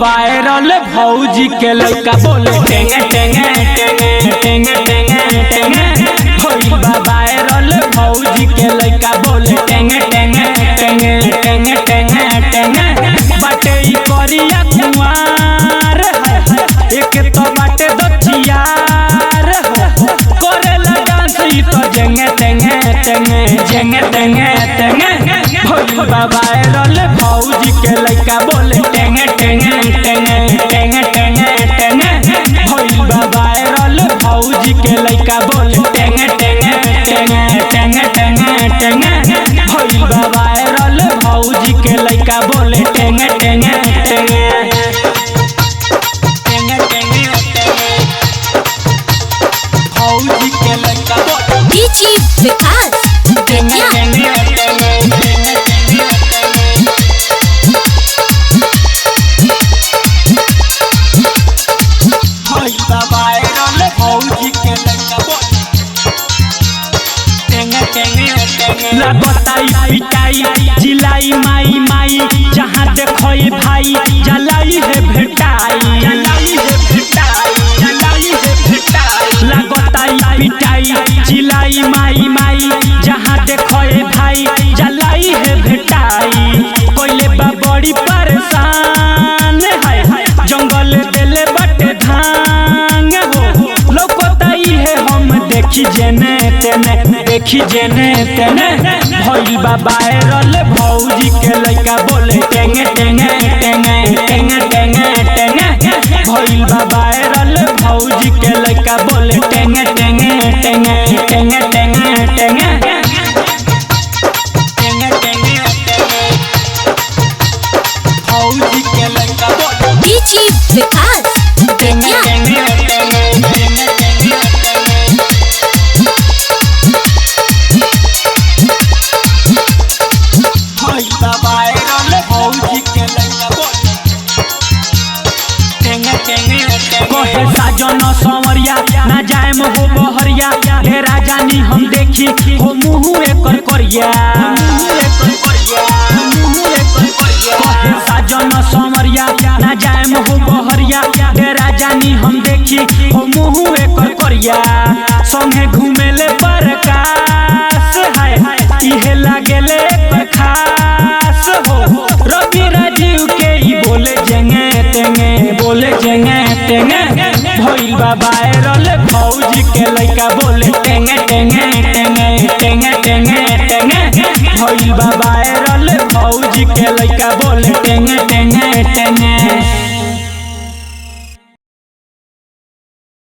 viral भौजी के लड़का बोले टेंगे टेंगे टेंगे टेंगे टेंगे टेंगे भइल वायरल भौजी के लड़का बोले टेंगे टेंगे टेंगे टेंगे टेंगे टेंगे बाटे ई करिया कुमार एक तो बाटे दचियार करेला डांस ई तो जेंगे टेंगे टेंगे जेंगे टेंगे टेंगे भइल वायरल भौजी के लड़का बोले टेंगे टेंगे टेंगे टेंगे टेंगे टेंगे भइल वायरल भौजी के लड़का बोले टेंगे टेंगे टेंगे टेंगे टेंगे टेंगे भइल वायरल भौजी के लड़का बोले टेंगे टेंगे टेंगे टेंगे टेंगे टेंगे भौजी के लड़का बोले डीजे विकास टेंगे टेंगे पिटाई जिलाई माई माई जहाँ देखो भाई जलाई है भेटाई जलाई है भेटाई जलाई है भेटाई लगताई पिटाई जिलाई माई माई जहाँ देखो भाई जलाई है भेटाई कोइले बा बड़ी परेशान है जंगल देले बटे धान हो लोकोताई है हम देखी जेने तेने देखी जेने तेने भइल वायरल भौजी के लड़का बोले टेंगे टेंगे टेंगे टेंगे टेंगे टेंगे भइल वायरल भौजी के लड़का बोले टेंगे टेंगे टेंगे टेंगे टेंगे टेंगे टेंगे टेंगे भौजी के लड़का बोले डीजे विकास टेंगे टेंगे टेंगे साजन संवरिया ना जाए हो बहरिया ढेरा जानी हम देखी हो मुँह एकर करिया साजन संवरिया ना जाए हो बहरिया ढेरा जानी हम देखी हो मुँह एकर करिया संगे घूमेले प्रकाश है इहे लागेले खास हो रवि राजीव के ही बोले जेंगे तेंगे बोले जेंगे तेंगे भइल वायरल भौजी के लड़का बोले टेंगे टेंगे टेंगे टेंगे टेंगे टेंगे भइल वायरल भौजी के लड़का बोले टेंगे टेंगे टेंगे